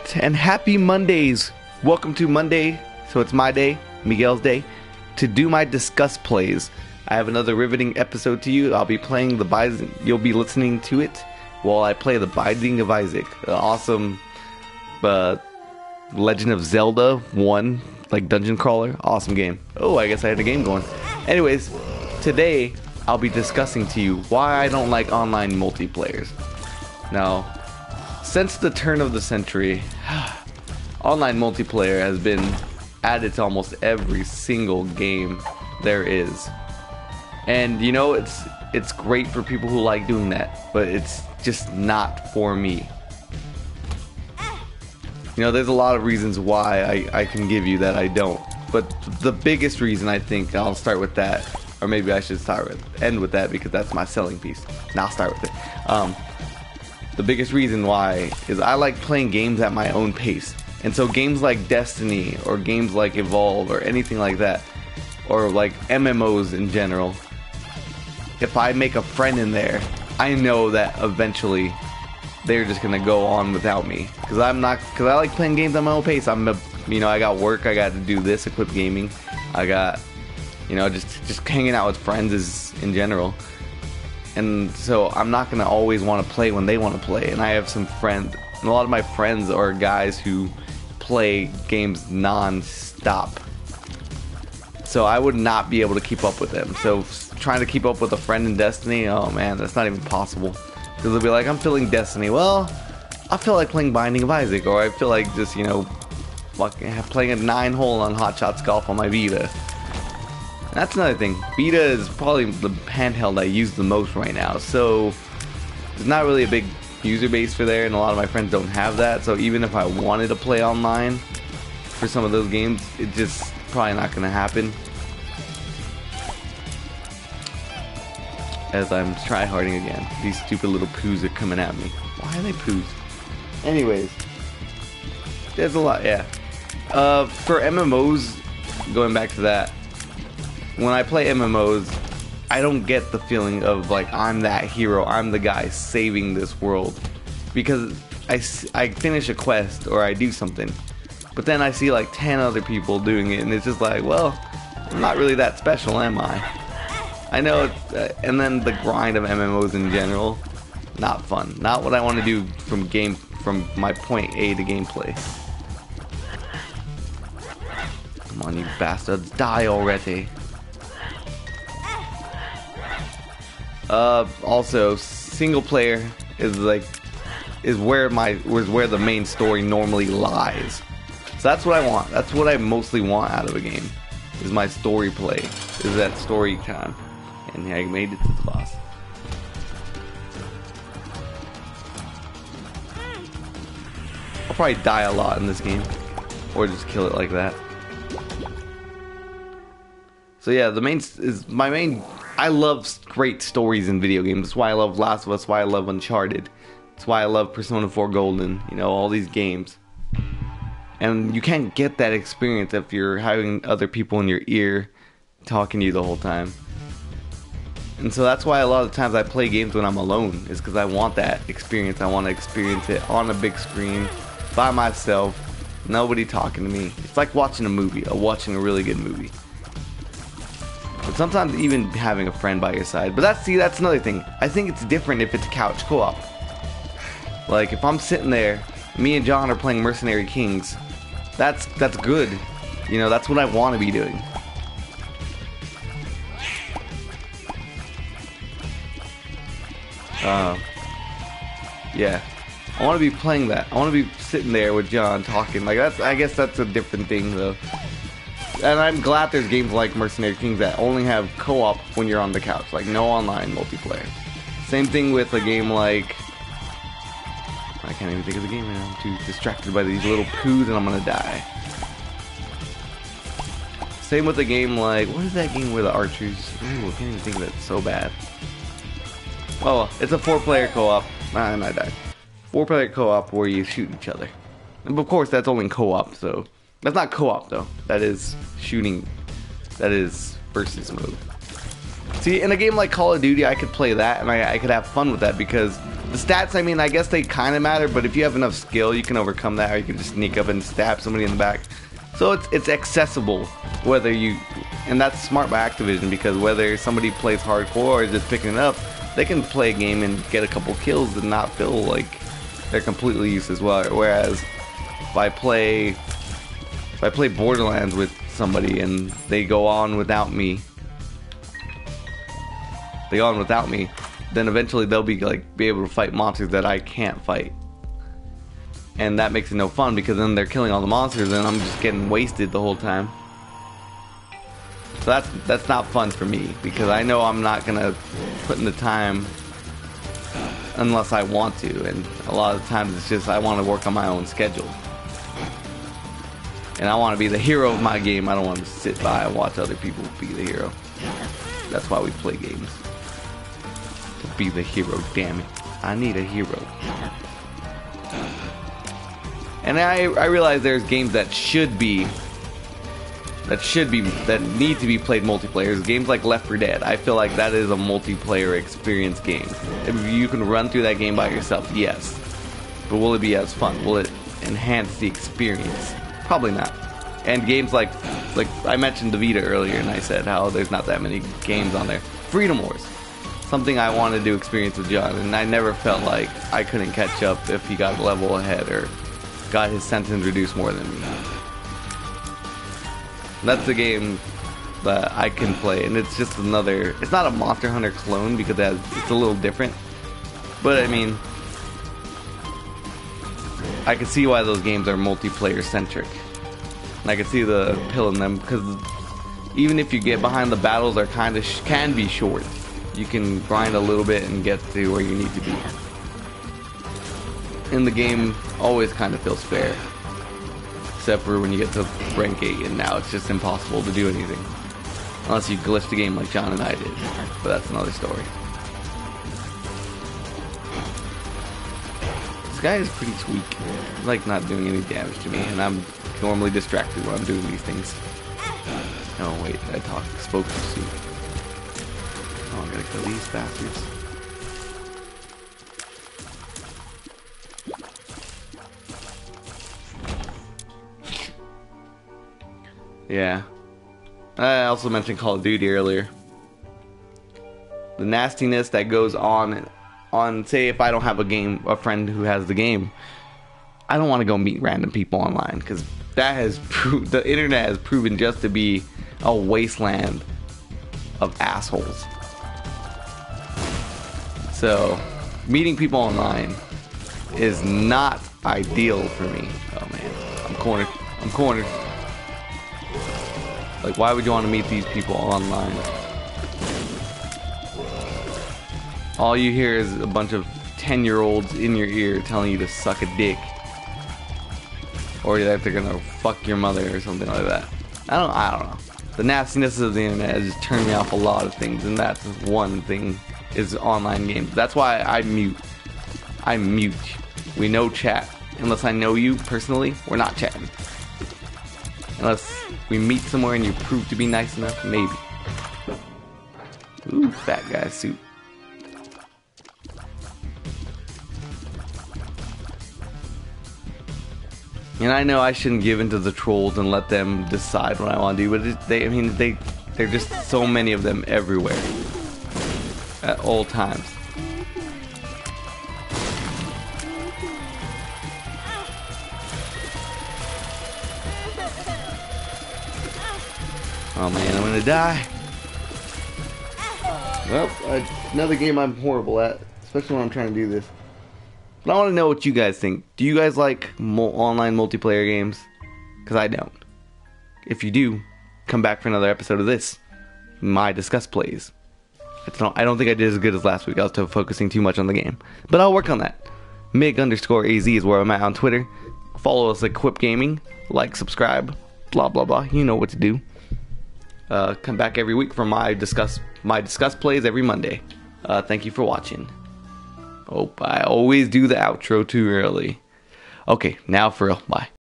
right, and happy Mondays. Welcome to Monday, so it's my day, Miguel's day, to do my discuss plays. I have another riveting episode to you. I'll be playing the Binding. You'll be listening to it while I play the Binding of Isaac, the awesome Legend of Zelda 1, like dungeon crawler, awesome game. Oh, I guess I had a game going. Anyways, today I'll be discussing to you why I don't like online multiplayers. Now, since the turn of the century, online multiplayer has been added to almost every single game there is. And you know, it's great for people who like doing that, but it's just not for me. You know, there's a lot of reasons why I can give you that I don't. But the biggest reason, I think, I'll start with that, or maybe I should end with that because that's my selling piece. Now I'll start with it. The biggest reason why is I like playing games at my own pace. And so games like Destiny or games like Evolve or anything like that, or like MMOs in general, if I make a friend in there, I know that eventually they're just gonna go on without me. Because I like playing games at my own pace. I got work, I got to do this, equip gaming. I got, just hanging out with friends is in general. And so I'm not going to always want to play when they want to play. And I have some friends, and a lot of my friends are guys who play games non-stop. So I would not be able to keep up with them. So trying to keep up with a friend in Destiny, oh man, that's not even possible. Because they'll be like, I'm feeling Destiny. Well, I feel like playing Binding of Isaac. Or I feel like just, playing a 9-hole on Hot Shots Golf on my Vita. That's another thing. Vita is probably the handheld I use the most right now, so there's not really a big user base for there, and a lot of my friends don't have that. So even if I wanted to play online for some of those games, it's just probably not going to happen. As I'm tryharding again. These stupid little poos are coming at me. Why are they poos? Anyways, there's a lot, yeah. For MMOs, going back to that, when I play MMOs, I don't get the feeling of like I'm that hero, I'm the guy saving this world, because I finish a quest or I do something, but then I see like 10 other people doing it, and it's just like, well, I'm not really that special, am I? I know, and then the grind of MMOs in general, not fun, not what I want to do from my point A to gameplay. Come on, you bastards, die already. Also, single player is where the main story normally lies. So that's what I want. That's what I mostly want out of a game. Is my story play. Is that story time. And I made it to the boss. I'll probably die a lot in this game, or just kill it like that. So yeah, I love great stories in video games. That's why I love Last of Us, why I love Uncharted. That's why I love Persona 4 Golden, all these games. And you can't get that experience if you're having other people in your ear talking to you the whole time. And so that's why a lot of times I play games when I'm alone, is because I want that experience. I want to experience it on a big screen, by myself, nobody talking to me. It's like watching a movie, or watching a really good movie. But sometimes even having a friend by your side. But that's another thing. I think it's different if it's couch co-op. Like if I'm sitting there, me and John are playing Mercenary Kings. That's good. That's what I want to be doing. Yeah. I want to be playing that. I want to be sitting there with John talking. I guess that's a different thing though. And I'm glad there's games like Mercenary Kings that only have co-op when you're on the couch, like no online multiplayer. Same thing with a game like, I can't even think of the game right now. I'm too distracted by these little poos and I'm gonna die. Same with a game like, what is that game where the archers? Ooh, I can't even think of it. It's so bad. Oh well, it's a 4-player co-op. And I died. 4-player co-op where you shoot each other. And of course that's only co-op, so that's not co-op though. That is shooting. That is versus mode. See, in a game like Call of Duty, I could play that and I could have fun with that because The stats, I mean, I guess they kind of matter, but if you have enough skill, you can overcome that, or you can just sneak up and stab somebody in the back. So it's accessible, whether you, and that's smart by Activision, because whether somebody plays hardcore or is just picking it up, they can play a game and get a couple kills and not feel like they're completely useless. Whereas if I play Borderlands with somebody and they go on without me, then eventually they'll be able to fight monsters that I can't fight. And that makes it no fun, because then they're killing all the monsters and I'm just getting wasted the whole time. So that's not fun for me, because I know I'm not gonna put in the time unless I want to, and a lot of times it's just I want to work on my own schedule. And I want to be the hero of my game. I don't want to sit by and watch other people be the hero. That's why we play games. To be the hero, damn it. I need a hero. And I realize there's games that need to be played multiplayer. Games like Left 4 Dead, I feel like that is a multiplayer experience game. If you can run through that game by yourself, yes. But will it be as fun? Will it enhance the experience? Probably not. And games like I mentioned the Vita earlier, and I said how there's not that many games on there. Freedom Wars, something I wanted to experience with John, and I never felt like I couldn't catch up if he got a level ahead or got his sentence reduced more than me. That's the game that I can play, and it's just another. It's not a Monster Hunter clone, because it's a little different. But I mean, I can see why those games are multiplayer centric. And I can see the appeal in them, because even if you get behind, the battles are can be short. You can grind a little bit and get to where you need to be. And the game always kind of feels fair, except for when you get to rank 8, and now it's just impossible to do anything unless you glitch the game like John and I did. But that's another story. This guy is pretty weak. He's like not doing any damage to me, and I'm normally distracted when I'm doing these things. Oh wait, I spoke too soon. Oh, I gotta kill these bastards. Yeah. I also mentioned Call of Duty earlier. The nastiness that goes on, say if I don't have a friend who has the game, I don't want to go meet random people online, because the internet has proven just to be a wasteland of assholes. So meeting people online is not ideal for me. Oh man, I'm cornered. Like, why would you want to meet these people online? All you hear is a bunch of 10-year-olds in your ear telling you to suck a dick, or that they're gonna fuck your mother or something like that. I don't know. The nastiness of the internet has just turned me off a lot of things, and that's one thing, is online games. That's why I mute. We no chat. Unless I know you personally, we're not chatting. Unless we meet somewhere and you prove to be nice enough, maybe. Ooh, fat guy suit. And I know I shouldn't give into the trolls and let them decide what I want to do, but they're just so many of them everywhere at all times. Oh man, I'm gonna die. Well, another game I'm horrible at, especially when I'm trying to do this. But I want to know what you guys think. Do you guys like online multiplayer games? Because I don't. If you do, come back for another episode of this, my Discuss Plays. I don't think I did as good as last week. I was focusing too much on the game. But I'll work on that. Mig_AZ is where I'm at on Twitter. Follow us at Quip Gaming. Like, subscribe, blah, blah, blah. You know what to do. Come back every week for my Discuss Plays every Monday. Thank you for watching. Oh, I always do the outro too early. Okay, now for real. Bye.